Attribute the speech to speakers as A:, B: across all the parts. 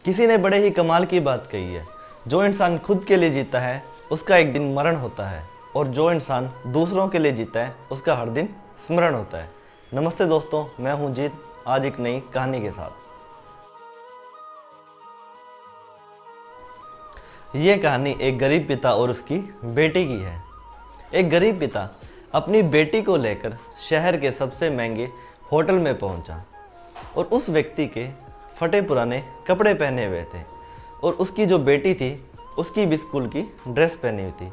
A: किसी ने बड़े ही कमाल की बात कही है, जो इंसान खुद के लिए जीता है उसका एक दिन मरण होता है, और जो इंसान दूसरों के लिए जीता है उसका हर दिन स्मरण होता है। नमस्ते दोस्तों, मैं हूं जीत, आज एक नई कहानी के साथ। ये कहानी एक गरीब पिता और उसकी बेटी की है। एक गरीब पिता अपनी बेटी को लेकर शहर के सबसे महंगे होटल में पहुंचा, और उस व्यक्ति के फटे पुराने कपड़े पहने हुए थे, और उसकी जो बेटी थी उसकी भी स्कूल की ड्रेस पहनी हुई थी,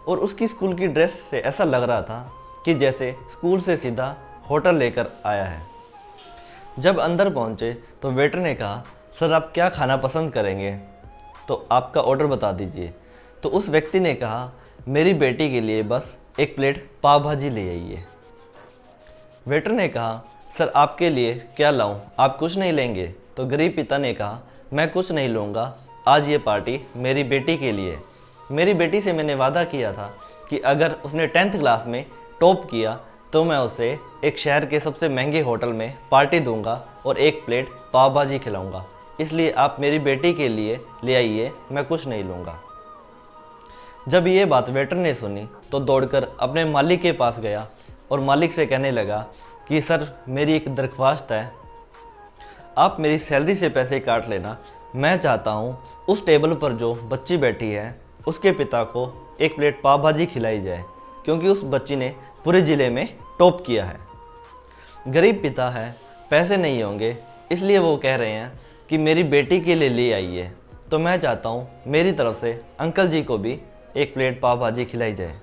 A: और उसकी स्कूल की ड्रेस से ऐसा लग रहा था कि जैसे स्कूल से सीधा होटल लेकर आया है। जब अंदर पहुंचे तो वेटर ने कहा, सर आप क्या खाना पसंद करेंगे, तो आपका ऑर्डर बता दीजिए। तो उस व्यक्ति ने कहा, मेरी बेटी के लिए बस एक प्लेट पाव भाजी ले आइए। वेटर ने कहा, सर आपके लिए क्या लाऊं, आप कुछ नहीं लेंगे? तो गरीब पिता ने कहा, मैं कुछ नहीं लूँगा, आज ये पार्टी मेरी बेटी के लिए। मेरी बेटी से मैंने वादा किया था कि अगर उसने 10th क्लास में टॉप किया तो मैं उसे एक शहर के सबसे महंगे होटल में पार्टी दूंगा और एक प्लेट पाव भाजी खिलाऊंगा, इसलिए आप मेरी बेटी के लिए ले आइए, मैं कुछ नहीं लूँगा। जब ये बात वेटर ने सुनी तो दौड़कर अपने मालिक के पास गया और मालिक से कहने लगा कि सर मेरी एक दरख्वास्त है, आप मेरी सैलरी से पैसे काट लेना। मैं चाहता हूँ उस टेबल पर जो बच्ची बैठी है उसके पिता को एक प्लेट पाव भाजी खिलाई जाए, क्योंकि उस बच्ची ने पूरे ज़िले में टॉप किया है। गरीब पिता है, पैसे नहीं होंगे, इसलिए वो कह रहे हैं कि मेरी बेटी के लिए ले आइए, तो मैं चाहता हूँ मेरी तरफ से अंकल जी को भी एक प्लेट पाव भाजी खिलाई जाए।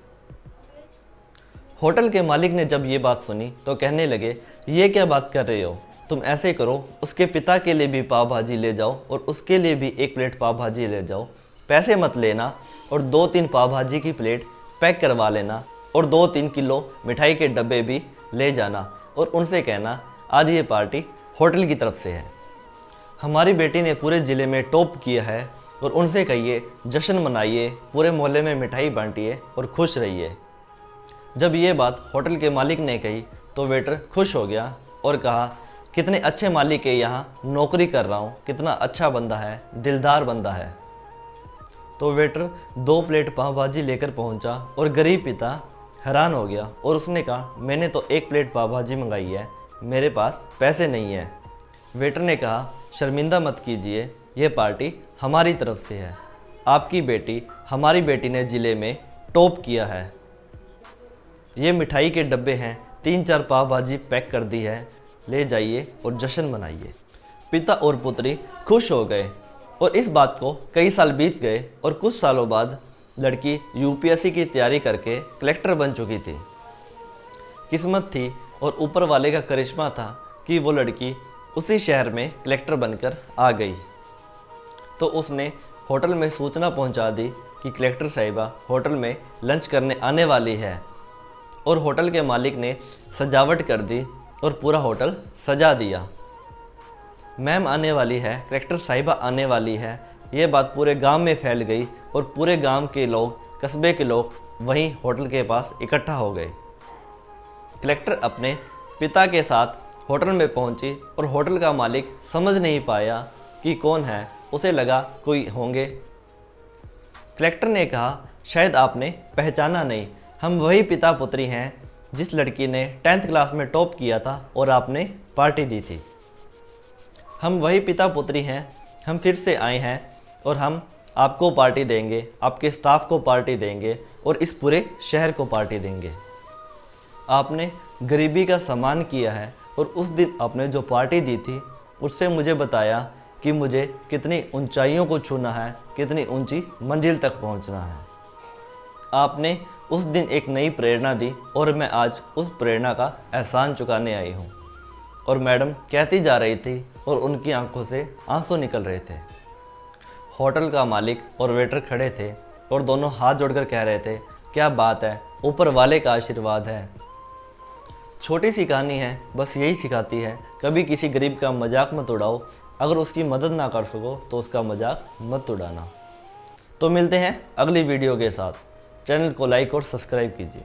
A: होटल के मालिक ने जब ये बात सुनी तो कहने लगे, ये क्या बात कर रहे हो, तुम ऐसे करो उसके पिता के लिए भी पाव भाजी ले जाओ और उसके लिए भी एक प्लेट पाव भाजी ले जाओ, पैसे मत लेना, और 2-3 पाव भाजी की प्लेट पैक करवा लेना, और 2-3 किलो मिठाई के डब्बे भी ले जाना, और उनसे कहना आज ये पार्टी होटल की तरफ से है। हमारी बेटी ने पूरे ज़िले में टॉप किया है, और उनसे कहिए जश्न मनाइए, पूरे मोहल्ले में मिठाई बांटिए और खुश रहिए। जब ये बात होटल के मालिक ने कही तो वेटर खुश हो गया और कहा, कितने अच्छे मालिक के यहाँ नौकरी कर रहा हूँ, कितना अच्छा बंदा है, दिलदार बंदा है। तो वेटर 2 प्लेट पाव भाजी लेकर पहुँचा और गरीब पिता हैरान हो गया, और उसने कहा, मैंने तो 1 प्लेट पाव भाजी मंगाई है, मेरे पास पैसे नहीं है। वेटर ने कहा, शर्मिंदा मत कीजिए, ये पार्टी हमारी तरफ से है, आपकी बेटी, हमारी बेटी ने ज़िले में टॉप किया है। ये मिठाई के डब्बे हैं, 3-4 पाव भाजी पैक कर दी है, ले जाइए और जश्न मनाइए। पिता और पुत्री खुश हो गए, और इस बात को कई साल बीत गए, और कुछ सालों बाद लड़की यूपीएससी की तैयारी करके कलेक्टर बन चुकी थी। किस्मत थी और ऊपर वाले का करिश्मा था कि वो लड़की उसी शहर में कलेक्टर बनकर आ गई। तो उसने होटल में सूचना पहुंचा दी कि कलेक्टर साहिबा होटल में लंच करने आने वाली है, और होटल के मालिक ने सजावट कर दी और पूरा होटल सजा दिया। मैम आने वाली है, कलेक्टर साहिबा आने वाली है, ये बात पूरे गांव में फैल गई, और पूरे गांव के लोग, कस्बे के लोग वहीं होटल के पास इकट्ठा हो गए। कलेक्टर अपने पिता के साथ होटल में पहुंची, और होटल का मालिक समझ नहीं पाया कि कौन है, उसे लगा कोई होंगे। कलेक्टर ने कहा, शायद आपने पहचाना नहीं, हम वही पिता पुत्री हैं जिस लड़की ने 10th क्लास में टॉप किया था और आपने पार्टी दी थी। हम वही पिता पुत्री हैं, हम फिर से आए हैं, और हम आपको पार्टी देंगे, आपके स्टाफ को पार्टी देंगे, और इस पूरे शहर को पार्टी देंगे। आपने गरीबी का सम्मान किया है, और उस दिन आपने जो पार्टी दी थी उससे मुझे बताया कि मुझे कितनी ऊंचाइयों को छूना है, कितनी ऊंची मंजिल तक पहुंचना है। आपने उस दिन एक नई प्रेरणा दी, और मैं आज उस प्रेरणा का एहसान चुकाने आई हूँ। और मैडम कहती जा रही थी, और उनकी आंखों से आंसू निकल रहे थे। होटल का मालिक और वेटर खड़े थे, और दोनों हाथ जोड़कर कह रहे थे, क्या बात है, ऊपर वाले का आशीर्वाद है। छोटी सी कहानी है, बस यही सिखाती है, कभी किसी गरीब का मजाक मत उड़ाओ, अगर उसकी मदद ना कर सको तो उसका मजाक मत उड़ाना। तो मिलते हैं अगली वीडियो के साथ। चैनल को लाइक और सब्सक्राइब कीजिए।